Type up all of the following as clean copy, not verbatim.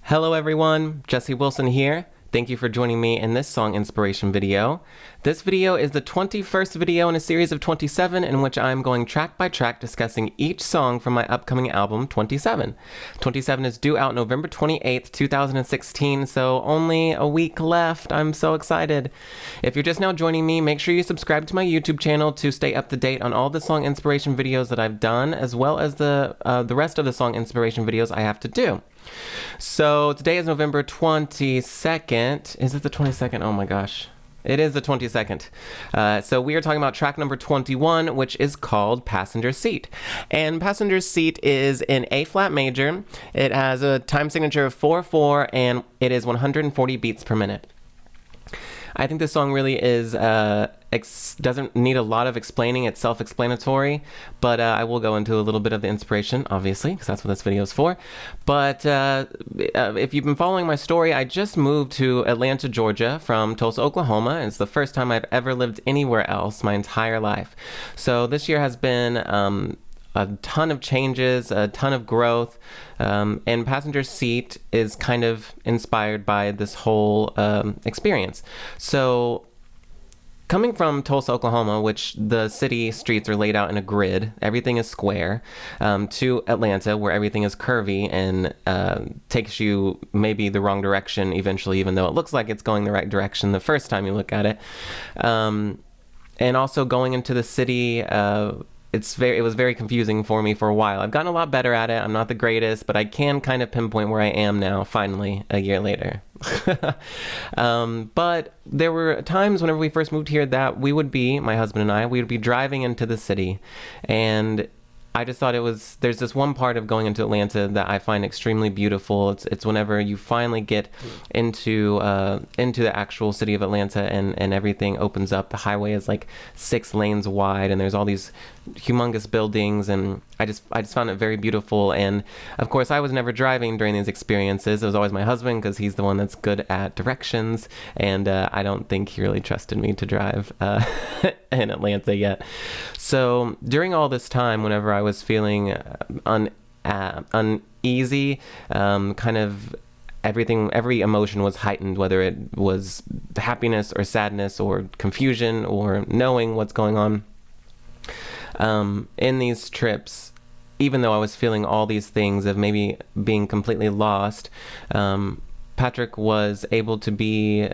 Hello everyone, Jesse Wilson here. Thank you for joining me in this song inspiration video. This video is the 21st video in a series of 27 in which I'm going track by track discussing each song from my upcoming album, 27. 27 is due out November 28th, 2016, so only a week left. I'm so excited. If you're just now joining me, make sure you subscribe to my YouTube channel to stay up to date on all the song inspiration videos that I've done, as well as the rest of the song inspiration videos I have to do. So today is November 22nd. Is it the 22nd? Oh my gosh. It is the 22nd. So we are talking about track number 21, which is called Passenger Seat. And Passenger Seat is in A flat major. It has a time signature of 4/4 and it is 140 beats per minute. I think this song really is doesn't need a lot of explaining. It's self-explanatory, but I will go into a little bit of the inspiration, obviously, because that's what this video is for. But if you've been following my story, I just moved to Atlanta, Georgia from Tulsa, Oklahoma. It's the first time I've ever lived anywhere else my entire life. So this year has been a ton of changes, a ton of growth, and Passenger Seat is kind of inspired by this whole experience. So coming from Tulsa, Oklahoma, which the city streets are laid out in a grid, everything is square, to Atlanta, where everything is curvy and takes you maybe the wrong direction eventually, even though it looks like it's going the right direction the first time you look at it. And also going into the city, it was very confusing for me for a while. I've gotten a lot better at it. I'm not the greatest, but I can kind of pinpoint where I am now, finally, a year later. But there were times whenever we first moved here that my husband and I, we would be driving into the city, and I just thought there's this one part of going into Atlanta that I find extremely beautiful. It's whenever you finally get into the actual city of Atlanta and everything opens up. The highway is like 6 lanes wide and there's all these humongous buildings, and I just found it very beautiful. And of course I was never driving during these experiences. It was always my husband, because he's the one that's good at directions, and I don't think he really trusted me to drive in Atlanta yet. So during all this time, whenever I was feeling uneasy, kind of every emotion was heightened, whether it was happiness or sadness or confusion or knowing what's going on. In these trips, even though I was feeling all these things of maybe being completely lost, Patrick was able to be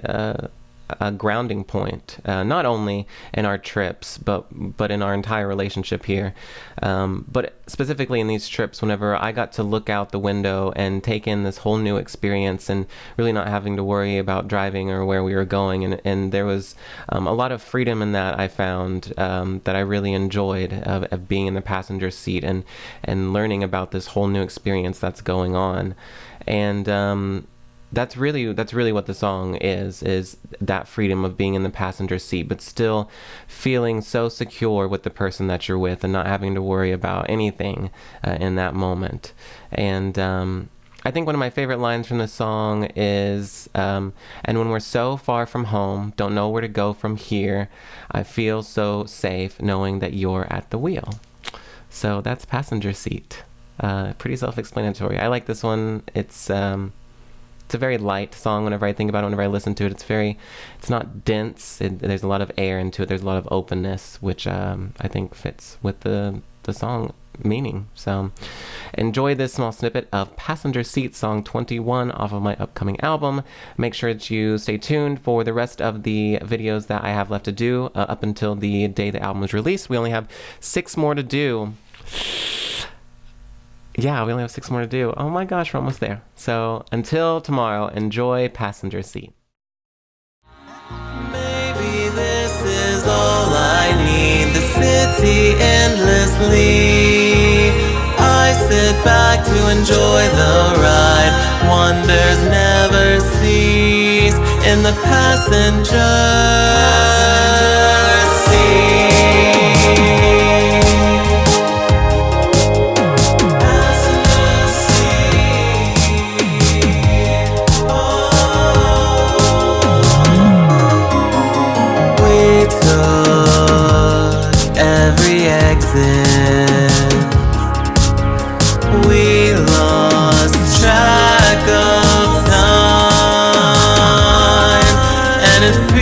a grounding point, not only in our trips, but in our entire relationship here. But specifically in these trips, whenever I got to look out the window and take in this whole new experience and really not having to worry about driving or where we were going. And there was a lot of freedom in that, I found, that I really enjoyed of being in the passenger seat and learning about this whole new experience that's going on. And that's really what the song is that freedom of being in the passenger seat, but still feeling so secure with the person that you're with and not having to worry about anything in that moment. And I think one of my favorite lines from the song is, and when we're so far from home, don't know where to go from here, I feel so safe knowing that you're at the wheel. So that's Passenger Seat. Pretty self-explanatory. I like this one. It's a very light song whenever I think about it, whenever I listen to it. It's not dense. There's a lot of air into it. There's a lot of openness, which I think fits with the song meaning. So enjoy this small snippet of Passenger Seat, song 21 off of my upcoming album. Make sure that you stay tuned for the rest of the videos that I have left to do up until the day the album is released. We only have 6 more to do. Yeah, we only have 6 more to do. Oh my gosh, we're almost there. So until tomorrow, enjoy Passenger Seat. Maybe this is all I need. The city endlessly. I sit back to enjoy the ride. Wonders never cease in the passenger seat. We lost track of Tennessee.